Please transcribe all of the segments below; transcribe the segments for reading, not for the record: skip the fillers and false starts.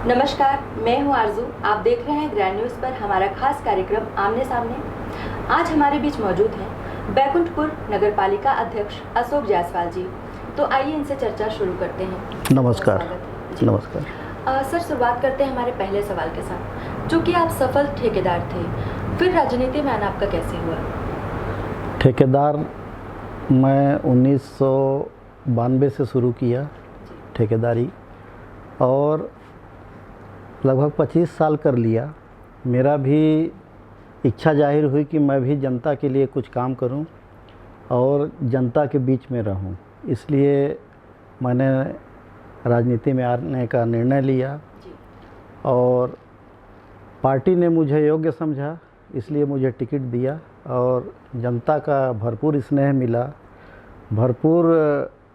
नमस्कार, मैं हूं आरजू। आप देख रहे हैं ग्रैंड न्यूज़ पर हमारा खास कार्यक्रम आमने सामने। आज हमारे बीच मौजूद हैं बैकुंठपुर नगर पालिका अध्यक्ष अशोक जायसवाल जी। तो आइए इनसे चर्चा शुरू करते हैं। नमस्कार। नमस्कार सर, शुरुआत करते हैं हमारे पहले सवाल के साथ। चूँकि आप सफल ठेकेदार थे, फिर राजनीति में आना आपका कैसे हुआ? ठेकेदार मैं 1992 से शुरू किया ठेकेदारी और लगभग 25 साल कर लिया। मेरा भी इच्छा जाहिर हुई कि मैं भी जनता के लिए कुछ काम करूं और जनता के बीच में रहूं। इसलिए मैंने राजनीति में आने का निर्णय लिया और पार्टी ने मुझे योग्य समझा, इसलिए मुझे टिकट दिया और जनता का भरपूर स्नेह मिला, भरपूर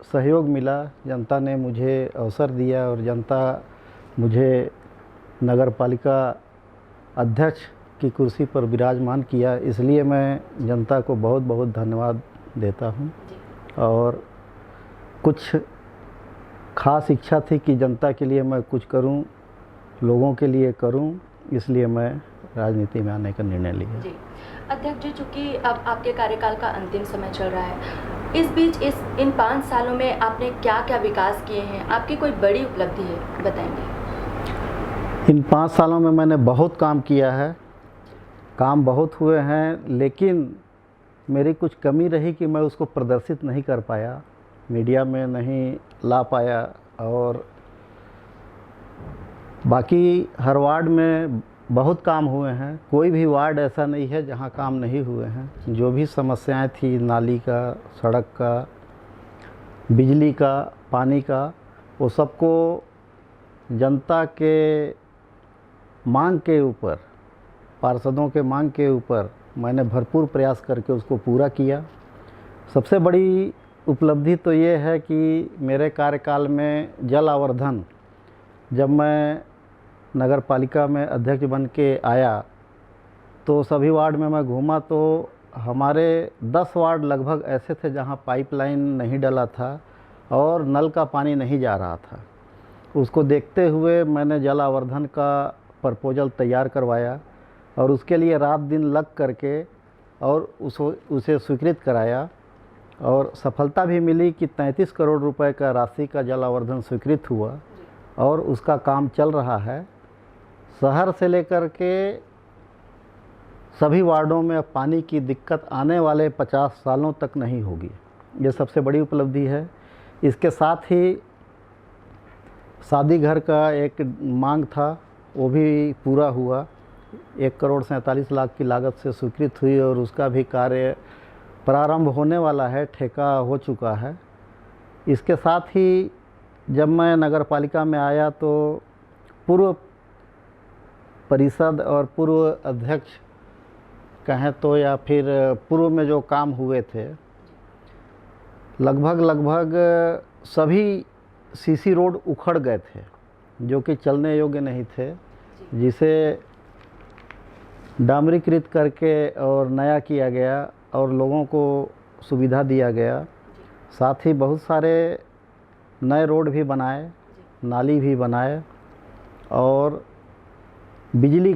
सहयोग मिला। जनता ने मुझे अवसर दिया और जनता मुझे नगर पालिका अध्यक्ष की कुर्सी पर विराजमान किया। इसलिए मैं जनता को बहुत बहुत धन्यवाद देता हूं और कुछ खास इच्छा थी कि जनता के लिए मैं कुछ करूं, लोगों के लिए करूं, इसलिए मैं राजनीति में आने का निर्णय लिया। जी अध्यक्ष जी, चूँकि अब आपके कार्यकाल का अंतिम समय चल रहा है, इस बीच इन 5 सालों में आपने क्या क्या विकास किए हैं? आपकी कोई बड़ी उपलब्धि है, बताएंगे? इन 5 सालों में मैंने बहुत काम किया है, काम बहुत हुए हैं, लेकिन मेरी कुछ कमी रही कि मैं उसको प्रदर्शित नहीं कर पाया, मीडिया में नहीं ला पाया। और बाकी हर वार्ड में बहुत काम हुए हैं, कोई भी वार्ड ऐसा नहीं है जहां काम नहीं हुए हैं। जो भी समस्याएं थी, नाली का, सड़क का, बिजली का, पानी का, वो सबको जनता के मांग के ऊपर, पार्षदों के मांग के ऊपर मैंने भरपूर प्रयास करके उसको पूरा किया। सबसे बड़ी उपलब्धि तो ये है कि मेरे कार्यकाल में जल आवर्धन, जब मैं नगर पालिका में अध्यक्ष बन के आया तो सभी वार्ड में मैं घूमा तो हमारे 10 वार्ड लगभग ऐसे थे जहां पाइपलाइन नहीं डला था और नल का पानी नहीं जा रहा था। उसको देखते हुए मैंने जल आवर्धन का प्रपोजल तैयार करवाया और उसके लिए रात दिन लग करके और उसे स्वीकृत कराया और सफलता भी मिली कि 33 करोड़ रुपए का राशि का जल आवर्धन स्वीकृत हुआ और उसका काम चल रहा है। शहर से लेकर के सभी वार्डों में अब पानी की दिक्कत आने वाले 50 सालों तक नहीं होगी। ये सबसे बड़ी उपलब्धि है। इसके साथ ही शादी घर का एक मांग था, वो भी पूरा हुआ। 1 करोड़ 47 लाख की लागत से स्वीकृत हुई और उसका भी कार्य प्रारंभ होने वाला है, ठेका हो चुका है। इसके साथ ही जब मैं नगर पालिका में आया तो पूर्व परिषद और पूर्व अध्यक्ष कहें तो या फिर पूर्व में जो काम हुए थे, लगभग सभी सीसी रोड उखड़ गए थे जो कि चलने योग्य नहीं थे, जिसे डामरीकृत करके और नया किया गया और लोगों को सुविधा दिया गया। साथ ही बहुत सारे नए रोड भी बनाए, नाली भी बनाए और बिजली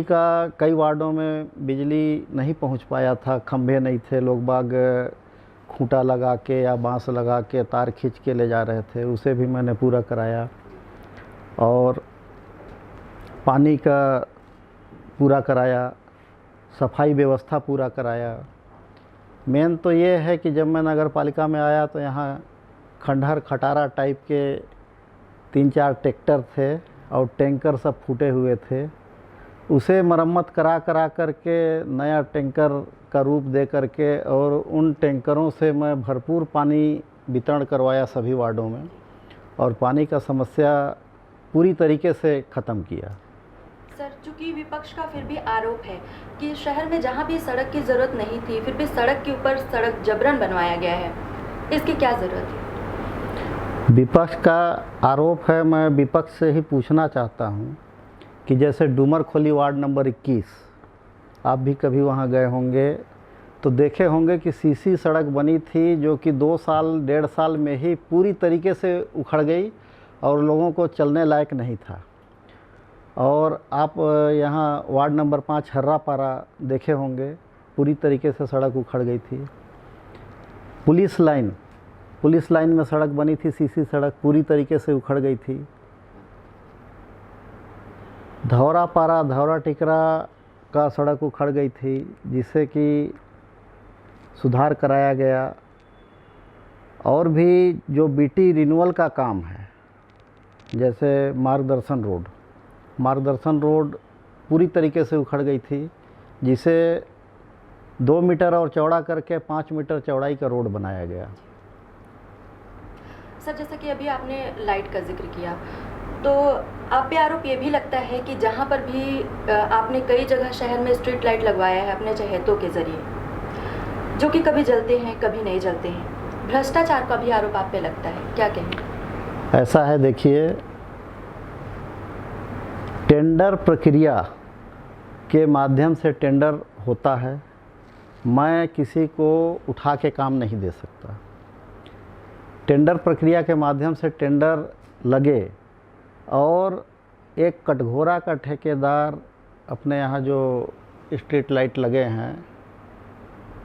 का कई वार्डों में बिजली नहीं पहुंच पाया था, खंभे नहीं थे, लोग बाग खूंटा लगा के या बांस लगा के तार खींच के ले जा रहे थे, उसे भी मैंने पूरा कराया और पानी का पूरा कराया, सफाई व्यवस्था पूरा कराया। मेन तो ये है कि जब मैं नगर पालिका में आया तो यहाँ खंडहर खटारा टाइप के 3-4 ट्रैक्टर थे और टैंकर सब फूटे हुए थे। उसे मरम्मत करा करके नया टैंकर का रूप दे करके और उन टैंकरों से मैं भरपूर पानी वितरण करवाया सभी वार्डों में और पानी का समस्या पूरी तरीके से ख़त्म किया। सर, चूँकि विपक्ष का फिर भी आरोप है कि शहर में जहाँ भी सड़क की ज़रूरत नहीं थी, फिर भी सड़क के ऊपर सड़क जबरन बनवाया गया है, इसकी क्या ज़रूरत है? विपक्ष का आरोप है। मैं विपक्ष से ही पूछना चाहता हूँ कि जैसे डूमरखोली वार्ड नंबर 21, आप भी कभी वहाँ गए होंगे तो देखे होंगे कि सीसी सड़क बनी थी जो कि 2 साल 1.5 साल में ही पूरी तरीके से उखड़ गई और लोगों को चलने लायक नहीं था। और आप यहाँ वार्ड नंबर 5 हर्रापारा देखे होंगे, पूरी तरीके से सड़क उखड़ गई थी। पुलिस लाइन में सड़क बनी थी, सीसी सड़क पूरी तरीके से उखड़ गई थी। धौरा टिकरा का सड़क उखड़ गई थी, जिससे कि सुधार कराया गया। और भी जो बीटी रिन्यूअल का काम है, जैसे मार्गदर्शन रोड पूरी तरीके से उखड़ गई थी, जिसे 2 मीटर और चौड़ा करके 5 मीटर चौड़ाई का रोड बनाया गया। सर, जैसा कि अभी आपने लाइट का जिक्र किया, तो आप पे आरोप ये भी लगता है कि जहाँ पर भी आपने कई जगह शहर में स्ट्रीट लाइट लगवाया है अपने चहेतों के ज़रिए, जो कि कभी जलते हैं कभी नहीं जलते हैं, भ्रष्टाचार का भी आरोप आप पे लगता है, क्या कहें? ऐसा है, देखिए, टेंडर प्रक्रिया के माध्यम से टेंडर होता है। मैं किसी को उठा के काम नहीं दे सकता। टेंडर प्रक्रिया के माध्यम से टेंडर लगे और एक कटघोरा का ठेकेदार अपने यहाँ जो स्ट्रीट लाइट लगे हैं,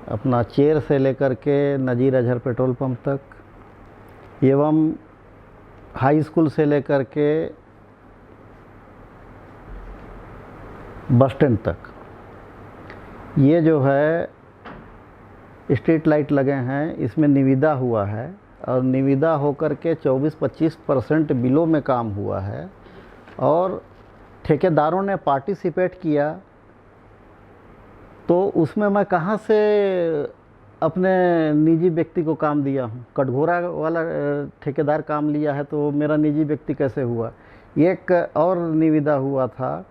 अपना चेर से लेकर के नजीर अजहर पेट्रोल पंप तक एवं हाई स्कूल से लेकर के बस स्टैंड तक, ये जो है स्ट्रीट लाइट लगे हैं, इसमें निविदा हुआ है और निविदा होकर के 24-25% बिलों में काम हुआ है। और ठेकेदारों ने पार्टिसिपेट किया, तो उसमें मैं कहाँ से अपने निजी व्यक्ति को काम दिया हूँ? कटघोरा वाला ठेकेदार काम लिया है तो मेरा निजी व्यक्ति कैसे हुआ? एक और निविदा हुआ था,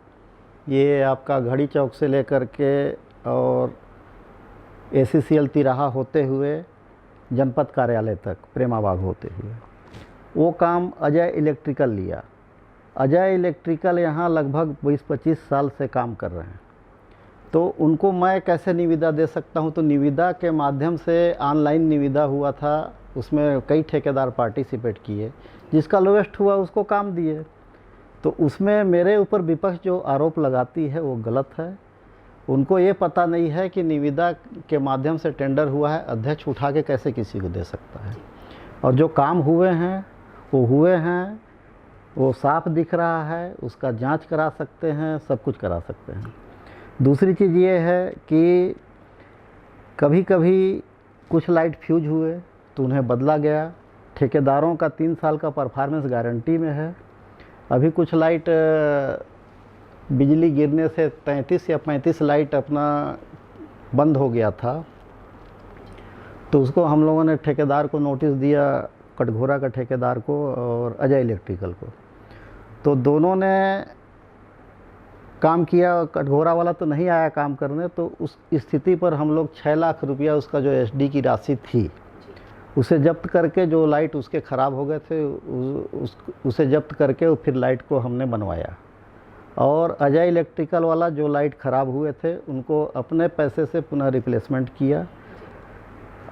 ये आपका घड़ी चौक से लेकर के और ACCL तिराहा होते हुए जनपद कार्यालय तक प्रेमाबाग होते हुए, वो काम अजय इलेक्ट्रिकल लिया। अजय इलेक्ट्रिकल यहाँ लगभग 20-25 साल से काम कर रहे हैं, तो उनको मैं कैसे निविदा दे सकता हूँ? तो निविदा के माध्यम से ऑनलाइन निविदा हुआ था, उसमें कई ठेकेदार पार्टिसिपेट किए, जिसका लोएस्ट हुआ उसको काम दिए। तो उसमें मेरे ऊपर विपक्ष जो आरोप लगाती है वो गलत है। उनको ये पता नहीं है कि निविदा के माध्यम से टेंडर हुआ है, अध्यक्ष उठा के कैसे किसी को दे सकता है। और जो काम हुए हैं वो हुए हैं, वो साफ दिख रहा है, उसका जांच करा सकते हैं, सब कुछ करा सकते हैं। दूसरी चीज़ ये है कि कभी कभी कुछ लाइट फ्यूज हुए तो उन्हें बदला गया। ठेकेदारों का 3 साल का परफॉर्मेंस गारंटी में है। अभी कुछ लाइट बिजली गिरने से 33 या 35 लाइट अपना बंद हो गया था, तो उसको हम लोगों ने ठेकेदार को नोटिस दिया, कटघोरा का ठेकेदार को और अजय इलेक्ट्रिकल को। तो दोनों ने काम किया, कटघोरा वाला तो नहीं आया काम करने। तो उस स्थिति पर हम लोग 6 लाख रुपया उसका जो SD की राशि थी उसे जब्त करके, जो लाइट उसके ख़राब हो गए थे उसे जब्त करके फिर लाइट को हमने बनवाया। और अजय इलेक्ट्रिकल वाला जो लाइट ख़राब हुए थे उनको अपने पैसे से पुनः रिप्लेसमेंट किया।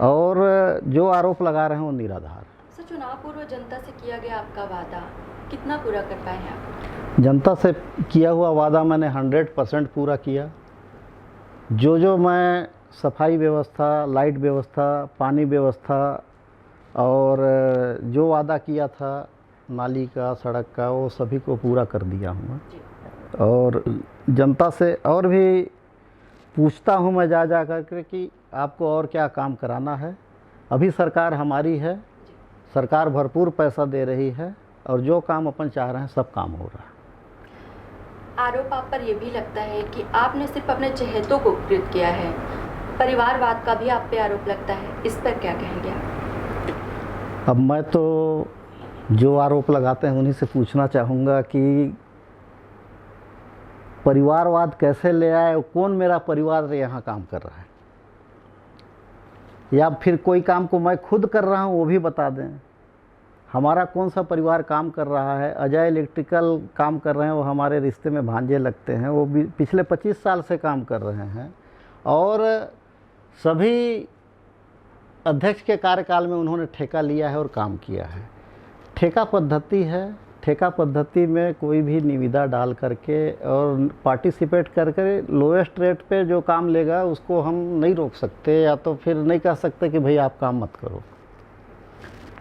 और जो आरोप लगा रहे हैं वो निराधार। सर, चुनाव पूर्व जनता से किया गया आपका वादा कितना पूरा कर पाए हैं आप? जनता से किया हुआ वादा मैंने 100% पूरा किया। जो मैं सफाई व्यवस्था, लाइट व्यवस्था, पानी व्यवस्था और जो वादा किया था नाली का, सड़क का, वो सभी को पूरा कर दिया हूँ। और जनता से और भी पूछता हूँ मैं जा कर कि आपको और क्या काम कराना है। अभी सरकार हमारी है, सरकार भरपूर पैसा दे रही है और जो काम अपन चाह रहे हैं सब काम हो रहा है। आरोप आप पर यह भी लगता है कि आपने सिर्फ अपने चहेतों को प्रेरित किया है, परिवारवाद का भी आप पे आरोप लगता है, इस पर क्या कहेंगे आप? अब मैं तो जो आरोप लगाते हैं उन्हीं से पूछना चाहूँगा कि परिवारवाद कैसे ले आए, कौन मेरा परिवार यहाँ काम कर रहा है, या फिर कोई काम को मैं खुद कर रहा हूँ वो भी बता दें। हमारा कौन सा परिवार काम कर रहा है? अजय इलेक्ट्रिकल काम कर रहे हैं, वो हमारे रिश्ते में भांजे लगते हैं, वो भी पिछले 25 साल से काम कर रहे हैं और सभी अध्यक्ष के कार्यकाल में उन्होंने ठेका लिया है और काम किया है। ठेका पद्धति है, ठेका पद्धति में कोई भी निविदा डाल करके और पार्टिसिपेट करके लोएस्ट रेट पे जो काम लेगा उसको हम नहीं रोक सकते, या तो फिर नहीं कह सकते कि भाई आप काम मत करो।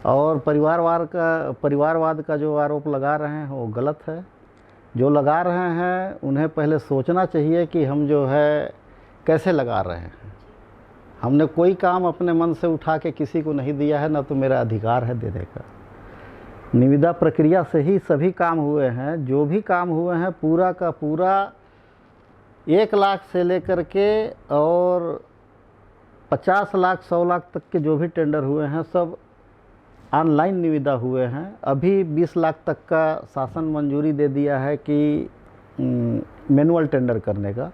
और परिवारवाद का जो आरोप लगा रहे हैं वो गलत है। जो लगा रहे हैं उन्हें पहले सोचना चाहिए कि हम जो है कैसे लगा रहे हैं। हमने कोई काम अपने मन से उठा के किसी को नहीं दिया है, ना तो मेरा अधिकार है देने का। निविदा प्रक्रिया से ही सभी काम हुए हैं। जो भी काम हुए हैं पूरा का पूरा 1 लाख से लेकर के और 50 लाख 100 लाख तक के जो भी टेंडर हुए हैं सब ऑनलाइन निविदा हुए हैं। अभी 20 लाख तक का शासन मंजूरी दे दिया है कि मैनुअल टेंडर करने का।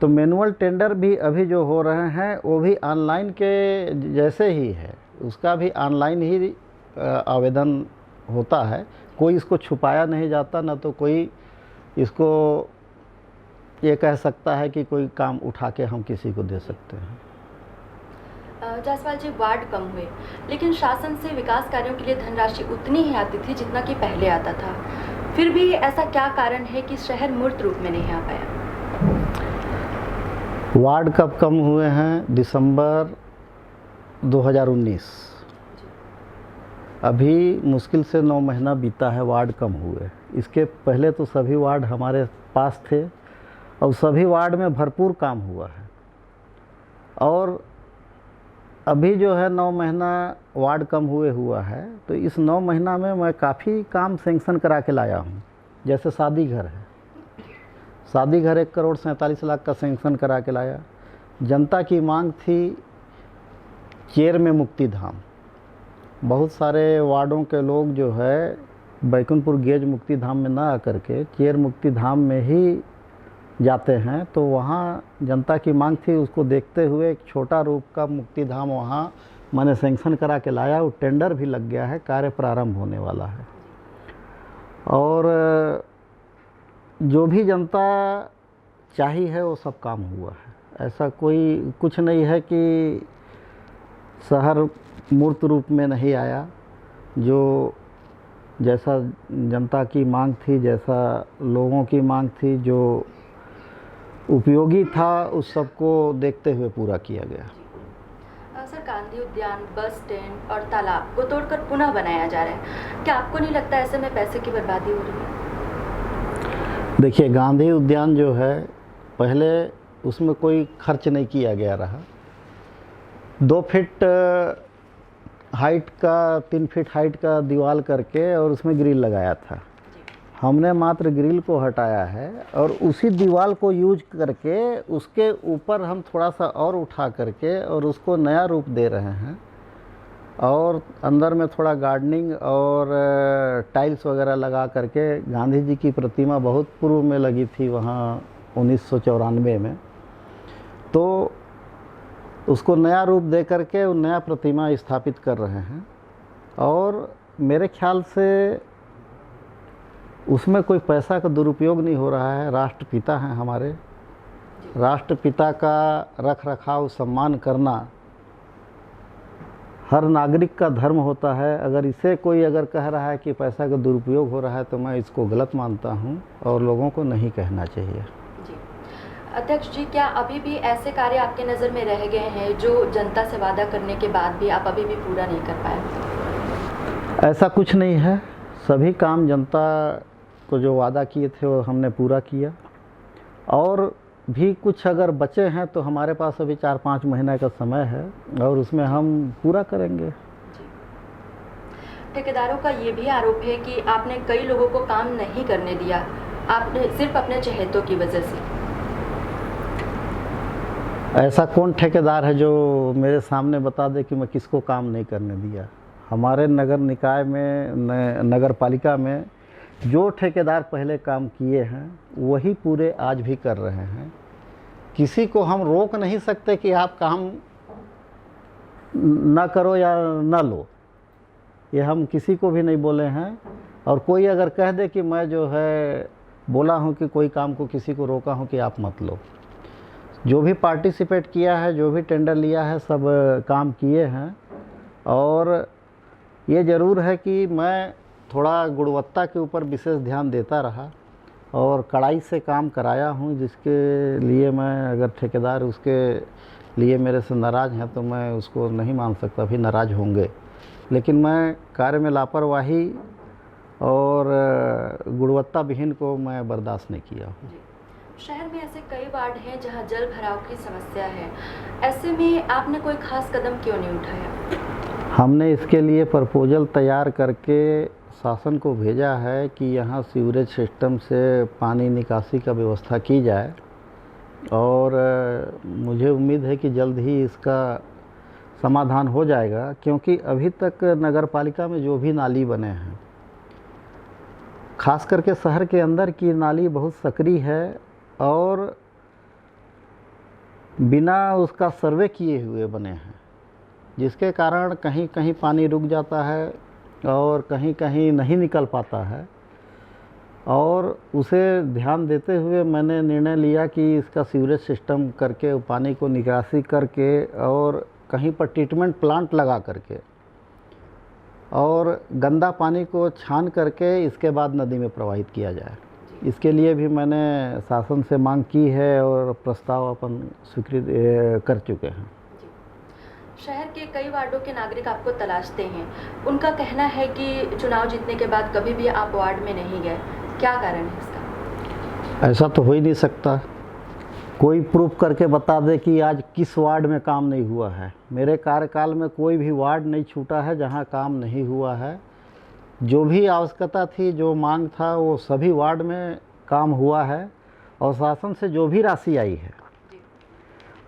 तो मैनुअल टेंडर भी अभी जो हो रहे हैं वो भी ऑनलाइन के जैसे ही है, उसका भी ऑनलाइन ही आवेदन होता है। कोई इसको छुपाया नहीं जाता, ना तो कोई इसको ये कह सकता है कि कोई काम उठा के हम किसी को दे सकते हैं। जायसवाल जी, वार्ड कम हुए लेकिन शासन से विकास कार्यों के लिए धनराशि उतनी ही आती थी जितना कि पहले आता था। फिर भी ऐसा क्या कारण है कि शहर मूर्त रूप में नहीं आ पाया? वार्ड कब कम हुए हैं? दिसंबर 2019। अभी मुश्किल से 9 महीना बीता है वार्ड कम हुए। इसके पहले तो सभी वार्ड हमारे पास थे और सभी वार्ड में भरपूर काम हुआ है। और अभी जो है 9 महीना वार्ड कम हुए हुआ है, तो इस 9 महीना में मैं काफ़ी काम सेंक्शन करा के लाया हूँ। जैसे शादी घर है, शादी घर 1 करोड़ 47 लाख का सेंक्शन करा के लाया। जनता की मांग थी चेर में मुक्ति धाम। बहुत सारे वार्डों के लोग जो है बैकुंठपुर गेज मुक्ति धाम में ना आकर के चेर मुक्ति धाम में ही जाते हैं, तो वहाँ जनता की मांग थी। उसको देखते हुए एक छोटा रूप का मुक्ति धाम वहाँ मैंने सेंक्शन करा के लाया। वो टेंडर भी लग गया है, कार्य प्रारंभ होने वाला है। और जो भी जनता चाहिए है वो सब काम हुआ है। ऐसा कोई कुछ नहीं है कि शहर मूर्त रूप में नहीं आया। जो जैसा जनता की मांग थी, जैसा लोगों की मांग थी, जो उपयोगी था, उस सब को देखते हुए पूरा किया गया। सर, गांधी उद्यान, बस स्टैंड और तालाब को तोड़कर पुनः बनाया जा रहा है। क्या आपको नहीं लगता ऐसे में पैसे की बर्बादी हो रही है? देखिए, गांधी उद्यान जो है पहले उसमें कोई खर्च नहीं किया गया रहा। 2 फीट हाइट का 3 फीट हाइट का दीवार करके और उसमें ग्रिल लगाया था। हमने मात्र ग्रिल को हटाया है और उसी दीवार को यूज करके उसके ऊपर हम थोड़ा सा और उठा करके और उसको नया रूप दे रहे हैं। और अंदर में थोड़ा गार्डनिंग और टाइल्स वगैरह लगा करके, गांधी जी की प्रतिमा बहुत पूर्व में लगी थी वहाँ 1994 में, तो उसको नया रूप दे करके वो नया प्रतिमा स्थापित कर रहे हैं। और मेरे ख्याल से उसमें कोई पैसा का दुरुपयोग नहीं हो रहा है। राष्ट्रपिता हैं हमारे, राष्ट्रपिता का रख रखाव सम्मान करना हर नागरिक का धर्म होता है। अगर इसे कोई अगर कह रहा है कि पैसा का दुरुपयोग हो रहा है तो मैं इसको गलत मानता हूं और लोगों को नहीं कहना चाहिए। जी अध्यक्ष जी, क्या अभी भी ऐसे कार्य आपके नज़र में रह गए हैं जो जनता से वादा करने के बाद भी आप अभी भी पूरा नहीं कर पाए? ऐसा कुछ नहीं है। सभी काम जनता को जो वादा किए थे वो हमने पूरा किया। और भी कुछ अगर बचे हैं तो हमारे पास अभी 4-5 महीने का समय है और उसमें हम पूरा करेंगे। ठेकेदारों का ये भी आरोप है कि आपने कई लोगों को काम नहीं करने दिया, आपने सिर्फ अपने चहेतों की वजह से। ऐसा कौन ठेकेदार है जो मेरे सामने बता दे कि मैं किसको काम नहीं करने दिया? हमारे नगर निकाय में, नगर पालिका में जो ठेकेदार पहले काम किए हैं वही पूरे आज भी कर रहे हैं। किसी को हम रोक नहीं सकते कि आप काम ना करो या ना लो, ये हम किसी को भी नहीं बोले हैं। और कोई अगर कह दे कि मैं जो है बोला हूँ कि कोई काम को किसी को रोका हूँ कि आप मत लो, जो भी पार्टिसिपेट किया है, जो भी टेंडर लिया है, सब काम किए हैं। और ये ज़रूर है कि मैं थोड़ा गुणवत्ता के ऊपर विशेष ध्यान देता रहा और कड़ाई से काम कराया हूँ, जिसके लिए मैं, अगर ठेकेदार उसके लिए मेरे से नाराज़ हैं तो मैं उसको नहीं मान सकता, भी नाराज़ होंगे। लेकिन मैं कार्य में लापरवाही और गुणवत्ता विहीन को मैं बर्दाश्त नहीं किया हूँ। शहर में ऐसे कई वार्ड हैं जहां जल भराव की समस्या है, ऐसे में आपने कोई खास कदम क्यों नहीं उठाया? हमने इसके लिए प्रपोजल तैयार करके शासन को भेजा है कि यहाँ सीवरेज सिस्टम से पानी निकासी का व्यवस्था की जाए और मुझे उम्मीद है कि जल्द ही इसका समाधान हो जाएगा, क्योंकि अभी तक नगर पालिका में जो भी नाली बने हैं, खास करके शहर के अंदर की नाली बहुत सक्रिय है और बिना उसका सर्वे किए हुए बने हैं, जिसके कारण कहीं कहीं पानी रुक जाता है और कहीं कहीं नहीं निकल पाता है। और उसे ध्यान देते हुए मैंने निर्णय लिया कि इसका सीवरेज सिस्टम करके पानी को निकासी करके और कहीं पर ट्रीटमेंट प्लांट लगा करके और गंदा पानी को छान करके इसके बाद नदी में प्रवाहित किया जाए। इसके लिए भी मैंने शासन से मांग की है और प्रस्ताव अपन स्वीकृत कर चुके हैं। शहर के कई वार्डों के नागरिक आपको तलाशते हैं, उनका कहना है कि चुनाव जीतने के बाद कभी भी आप वार्ड में नहीं गए, क्या कारण है इसका? ऐसा तो हो ही नहीं सकता। कोई प्रूफ करके बता दे कि आज किस वार्ड में काम नहीं हुआ है। मेरे कार्यकाल में कोई भी वार्ड नहीं छूटा है जहां काम नहीं हुआ है। जो भी आवश्यकता थी, जो मांग था, वो सभी वार्ड में काम हुआ है और शासन से जो भी राशि आई है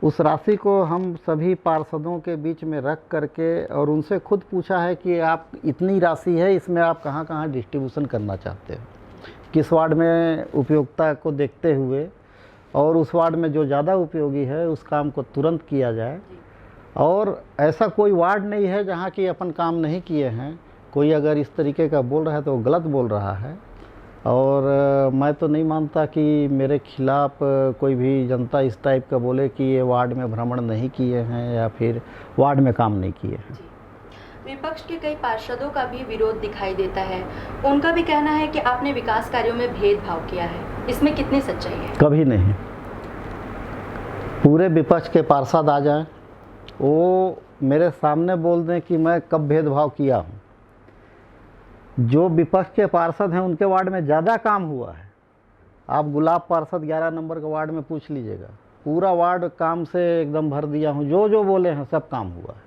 उस राशि को हम सभी पार्षदों के बीच में रख करके और उनसे खुद पूछा है कि आप इतनी राशि है, इसमें आप कहाँ कहाँ डिस्ट्रीब्यूशन करना चाहते हो, किस वार्ड में उपयोगिता को देखते हुए और उस वार्ड में जो ज़्यादा उपयोगी है उस काम को तुरंत किया जाए। और ऐसा कोई वार्ड नहीं है जहाँ की अपन काम नहीं किए हैं। कोई अगर इस तरीके का बोल रहा है तो वो गलत बोल रहा है और मैं तो नहीं मानता कि मेरे खिलाफ कोई भी जनता इस टाइप का बोले कि ये वार्ड में भ्रमण नहीं किए हैं या फिर वार्ड में काम नहीं किए हैं। विपक्ष के कई पार्षदों का भी विरोध दिखाई देता है, उनका भी कहना है कि आपने विकास कार्यों में भेदभाव किया है, इसमें कितनी सच्चाई है? कभी नहीं। पूरे विपक्ष के पार्षद आ जाएं, वो मेरे सामने बोल दें कि मैं कब भेदभाव किया हूँ। जो विपक्ष के पार्षद हैं उनके वार्ड में ज़्यादा काम हुआ है। आप गुलाब पार्षद 11 नंबर के वार्ड में पूछ लीजिएगा, पूरा वार्ड काम से एकदम भर दिया हूँ। जो जो बोले हैं सब काम हुआ है।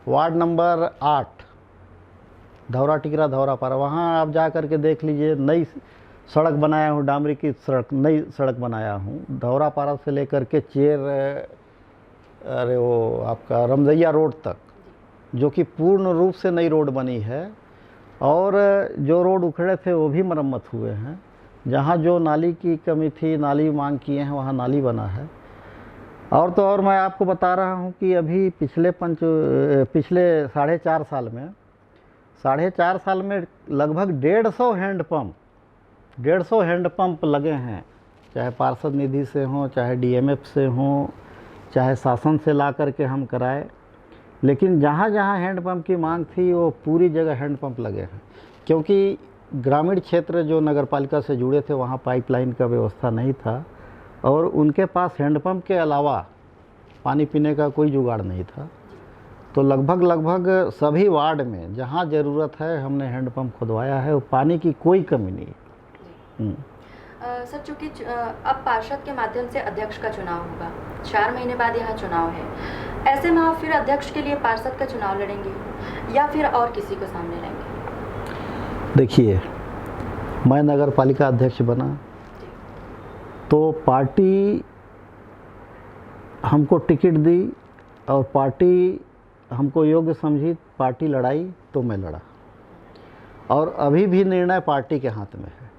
वार्ड नंबर 8 धौरा टिकरा धौरा पर, वहाँ आप जा कर के देख लीजिए, नई सड़क बनाया हूँ, डामरी की सड़क, नई सड़क बनाया हूँ। धौरा पारा से लेकर के चेर, अरे वो आपका रमदैया रोड तक, जो कि पूर्ण रूप से नई रोड बनी है। और जो रोड उखड़े थे वो भी मरम्मत हुए हैं। जहाँ जो नाली की कमी थी, नाली मांग किए हैं, वहाँ नाली बना है। और तो और मैं आपको बता रहा हूँ कि अभी पिछले 4.5 साल में लगभग 150 हैंडपम्प लगे हैं, चाहे पार्षद निधि से हों, चाहे डीएमएफ से हों, चाहे शासन से ला करके हम कराए। लेकिन जहाँ जहाँ हैंडपम्प की मांग थी वो पूरी जगह हैंडपम्प लगे हैं, क्योंकि ग्रामीण क्षेत्र जो नगर पालिका से जुड़े थे वहाँ पाइपलाइन का व्यवस्था नहीं था और उनके पास हैंडपम्प के अलावा पानी पीने का कोई जुगाड़ नहीं था। तो लगभग सभी वार्ड में जहाँ ज़रूरत है हमने हैंडपम्प खुदवाया है और पानी की कोई कमी नहीं है। सर, चूँकि अब पार्षद के माध्यम से अध्यक्ष का चुनाव होगा, 4 महीने बाद यहाँ चुनाव है, ऐसे में आप फिर अध्यक्ष के लिए पार्षद का चुनाव लड़ेंगे या फिर और किसी को सामने लाएंगे? देखिए, मैं नगर पालिका अध्यक्ष बना तो पार्टी हमको टिकट दी और पार्टी हमको योग्य समझी, पार्टी लड़ाई तो मैं लड़ा। और अभी भी निर्णय पार्टी के हाथ में है।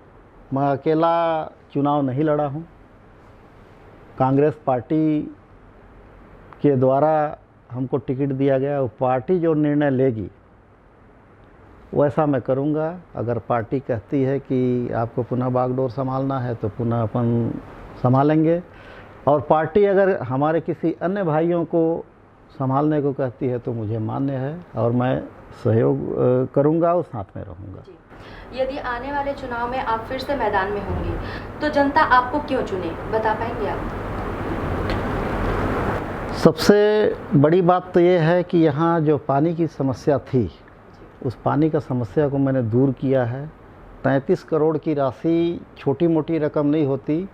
मैं अकेला चुनाव नहीं लड़ा हूँ। कांग्रेस पार्टी के द्वारा हमको टिकट दिया गया और पार्टी जो निर्णय लेगी वैसा मैं करूँगा। अगर पार्टी कहती है कि आपको पुनः बागडोर संभालना है तो पुनः अपन संभालेंगे। और पार्टी अगर हमारे किसी अन्य भाइयों को संभालने को कहती है तो मुझे मान्य है और मैं सहयोग करूँगा और साथ में रहूँगा। यदि आने वाले चुनाव में आप फिर से मैदान में होंगे तो जनता आपको क्यों चुने, बता पाएंगे आप? सबसे बड़ी बात तो ये है कि यहाँ जो पानी की समस्या थी उस पानी का समस्या को मैंने दूर किया है। 33 करोड़ की राशि छोटी मोटी रकम नहीं होती।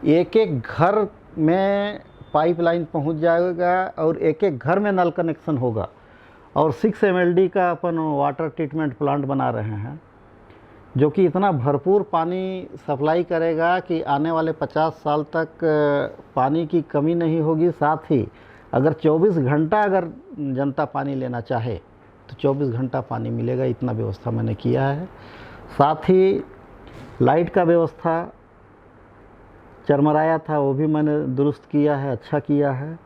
एक एक घर में पाइपलाइन पहुंच जाएगा और एक एक घर में नल कनेक्शन होगा और 6 MLD का अपन वाटर ट्रीटमेंट प्लांट बना रहे हैं जो कि इतना भरपूर पानी सप्लाई करेगा कि आने वाले 50 साल तक पानी की कमी नहीं होगी। साथ ही अगर 24 घंटा अगर जनता पानी लेना चाहे तो 24 घंटा पानी मिलेगा, इतना व्यवस्था मैंने किया है। साथ ही लाइट का व्यवस्था चरमराया था वो भी मैंने दुरुस्त किया है, अच्छा किया है।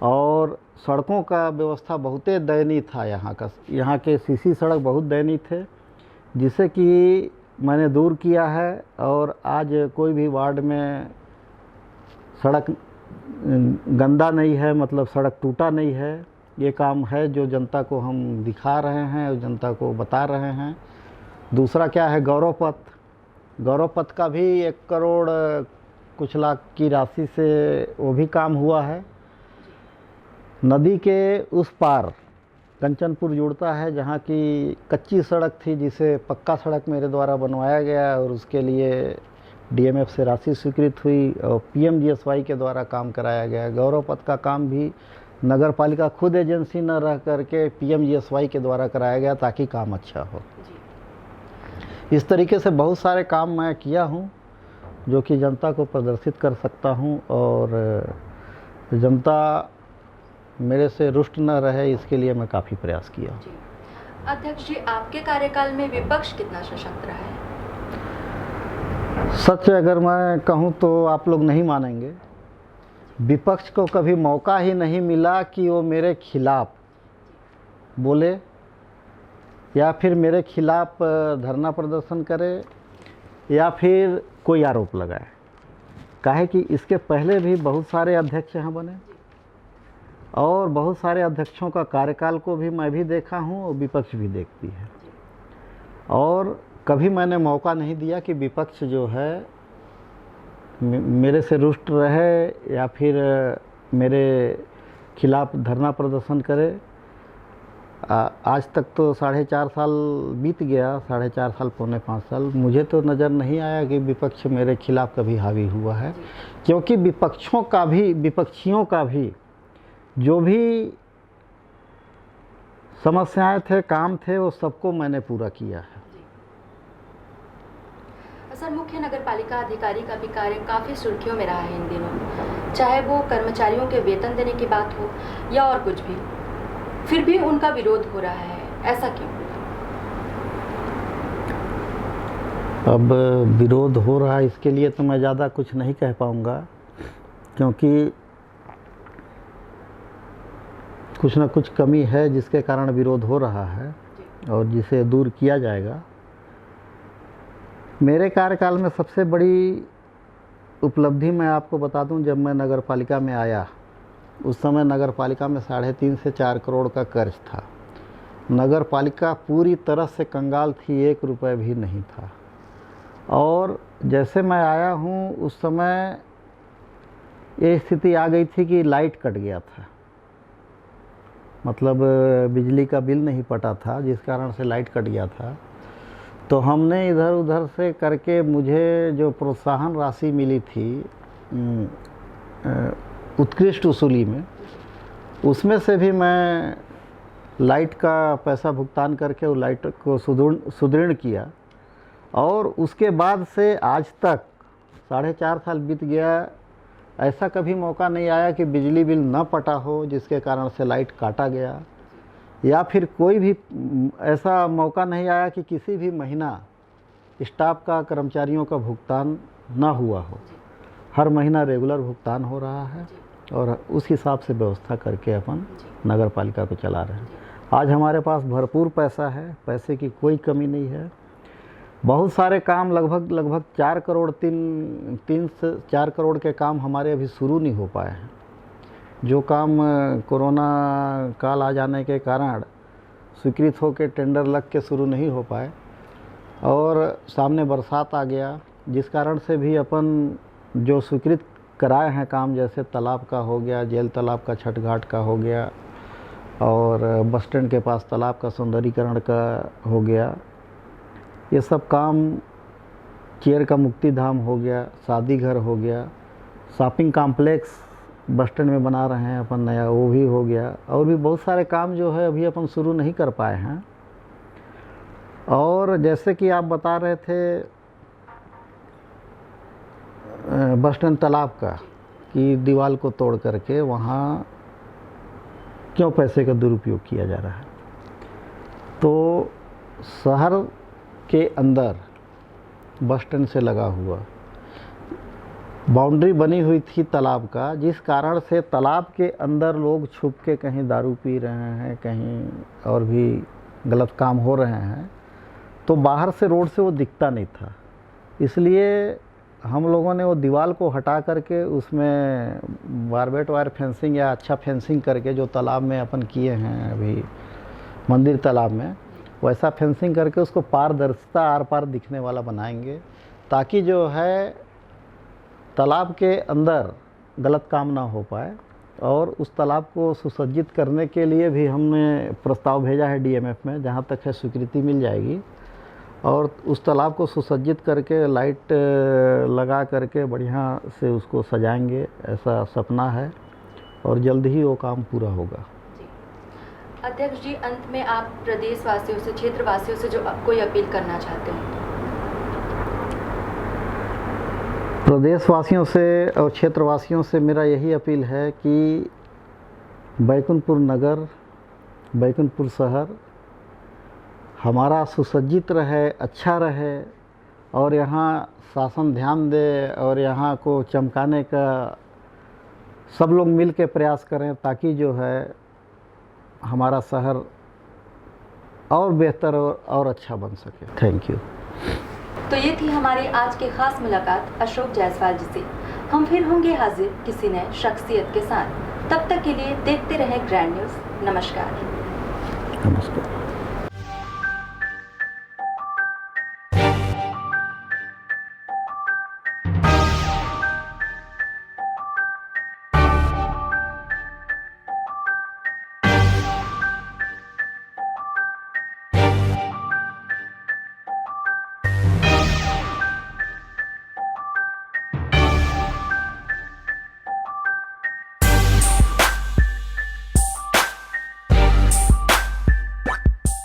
और सड़कों का व्यवस्था बहुत दयनीय था यहाँ के सीसी सड़क बहुत दयनीय थे जिसे कि मैंने दूर किया है। और आज कोई भी वार्ड में सड़क गंदा नहीं है, मतलब सड़क टूटा नहीं है। ये काम है जो जनता को हम दिखा रहे हैं और जनता को बता रहे हैं। दूसरा क्या है, गौरव पथ का भी 1 करोड़ कुछ लाख की राशि से वो भी काम हुआ है। नदी के उस पार कंचनपुर जुड़ता है जहाँ की कच्ची सड़क थी जिसे पक्का सड़क मेरे द्वारा बनवाया गया और उसके लिए DMF से राशि स्वीकृत हुई और PMGSY के द्वारा काम कराया गया। गौरव पथ का काम भी नगर पालिका खुद एजेंसी न रह करके PMGSY के द्वारा कराया गया ताकि काम अच्छा हो। इस तरीके से बहुत सारे काम मैं किया हूँ जो कि जनता को प्रदर्शित कर सकता हूँ और जनता मेरे से रुष्ट न रहे इसके लिए मैं काफ़ी प्रयास किया। अध्यक्ष जी, आपके कार्यकाल में विपक्ष कितना सशक्त रहा है? सच अगर मैं कहूँ तो आप लोग नहीं मानेंगे। विपक्ष को कभी मौका ही नहीं मिला कि वो मेरे खिलाफ बोले या फिर मेरे खिलाफ धरना प्रदर्शन करे या फिर कोई आरोप लगाए। काहे कि इसके पहले भी बहुत सारे अध्यक्ष यहाँ बने और बहुत सारे अध्यक्षों का कार्यकाल को भी मैं भी देखा हूँ और विपक्ष भी देखती है। और कभी मैंने मौका नहीं दिया कि विपक्ष जो है मेरे से रुष्ट रहे या फिर मेरे खिलाफ धरना प्रदर्शन करे। आज तक तो 4.5 साल बीत गया, 4.5 साल पौने 5 साल, मुझे तो नज़र नहीं आया कि विपक्ष मेरे खिलाफ कभी हावी हुआ है। क्योंकि विपक्षियों का भी जो भी समस्याएं थे, काम थे, वो सबको मैंने पूरा किया है। सर, मुख्य नगर पालिका अधिकारी का भी कार्य काफ़ी सुर्खियों में रहा है इन दिनों, चाहे वो कर्मचारियों के वेतन देने की बात हो या और कुछ भी, फिर भी उनका विरोध हो रहा है, ऐसा क्यों? अब विरोध हो रहा है इसके लिए तो मैं ज़्यादा कुछ नहीं कह पाऊँगा क्योंकि कुछ ना कुछ कमी है जिसके कारण विरोध हो रहा है और जिसे दूर किया जाएगा। मेरे कार्यकाल में सबसे बड़ी उपलब्धि मैं आपको बता दूं, जब मैं नगर पालिका में आया उस समय नगर पालिका में 3.5 से 4 करोड़ का कर्ज था। नगर पालिका पूरी तरह से कंगाल थी, 1 रुपये भी नहीं था। और जैसे मैं आया हूं उस समय ये स्थिति आ गई थी कि लाइट कट गया था, मतलब बिजली का बिल नहीं पटा था जिस कारण से लाइट कट गया था। तो हमने इधर उधर से करके मुझे जो प्रोत्साहन राशि मिली थी उत्कृष्ट वसूली में, उसमें से भी मैं लाइट का पैसा भुगतान करके वो लाइट को सुदृढ़ किया। और उसके बाद से आज तक 4.5 साल बीत गया, ऐसा कभी मौका नहीं आया कि बिजली बिल न पटा हो जिसके कारण से लाइट काटा गया, या फिर कोई भी ऐसा मौका नहीं आया कि किसी भी महीना स्टाफ का, कर्मचारियों का भुगतान ना हुआ हो। हर महीना रेगुलर भुगतान हो रहा है और उस हिसाब से व्यवस्था करके अपन नगर पालिका को चला रहे हैं। आज हमारे पास भरपूर पैसा है, पैसे की कोई कमी नहीं है। बहुत सारे काम लगभग 3 से 4 करोड़ के काम हमारे अभी शुरू नहीं हो पाए हैं। जो काम कोरोना काल आ जाने के कारण स्वीकृत होकर टेंडर लग के शुरू नहीं हो पाए और सामने बरसात आ गया, जिस कारण से भी अपन जो स्वीकृत कराए हैं काम, जैसे तालाब का हो गया, जेल तालाब का छठ घाट का हो गया और बस स्टैंड के पास तालाब का सौंदर्यीकरण का हो गया, ये सब काम, चेयर का मुक्ति धाम हो गया, शादी घर हो गया, शॉपिंग कॉम्प्लेक्स बस स्टैंड में बना रहे हैं अपन नया, वो भी हो गया। और भी बहुत सारे काम जो है अभी अपन शुरू नहीं कर पाए हैं। और जैसे कि आप बता रहे थे बस स्टैंड तालाब का, कि दीवार को तोड़ करके वहाँ क्यों पैसे का दुरुपयोग किया जा रहा है। तो शहर के अंदर बस स्टैंड से लगा हुआ बाउंड्री बनी हुई थी तालाब का, जिस कारण से तालाब के अंदर लोग छुप के कहीं दारू पी रहे हैं, कहीं और भी गलत काम हो रहे हैं, तो बाहर से रोड से वो दिखता नहीं था। इसलिए हम लोगों ने वो दीवार को हटा करके उसमें बारबेट वायर फेंसिंग या अच्छा फेंसिंग करके, जो तालाब में अपन किए हैं अभी मंदिर तालाब में, वैसा फेंसिंग करके उसको पारदर्शिता आर पार दिखने वाला बनाएंगे, ताकि जो है तालाब के अंदर गलत काम ना हो पाए। और उस तालाब को सुसज्जित करने के लिए भी हमने प्रस्ताव भेजा है डीएमएफ में, जहाँ तक है स्वीकृति मिल जाएगी। और उस तालाब को सुसज्जित करके लाइट लगा करके बढ़िया से उसको सजाएंगे, ऐसा सपना है और जल्द ही वो काम पूरा होगा। अध्यक्ष जी, अंत में आप प्रदेशवासियों से, क्षेत्रवासियों से जो कोई अपील करना चाहते हैं? प्रदेशवासियों से और क्षेत्रवासियों से मेरा यही अपील है कि बैकुंठपुर नगर, बैकुंठपुर शहर हमारा सुसज्जित रहे, अच्छा रहे और यहाँ शासन ध्यान दे और यहाँ को चमकाने का सब लोग मिल के प्रयास करें, ताकि जो है हमारा शहर और बेहतर और अच्छा बन सके। Thank you. तो ये थी हमारी आज की खास मुलाकात अशोक जायसवाल जी से। हम फिर होंगे हाजिर किसी नए शख्सियत के साथ। तब तक के लिए देखते रहें ग्रैंड न्यूज़। नमस्कार। नमस्कार।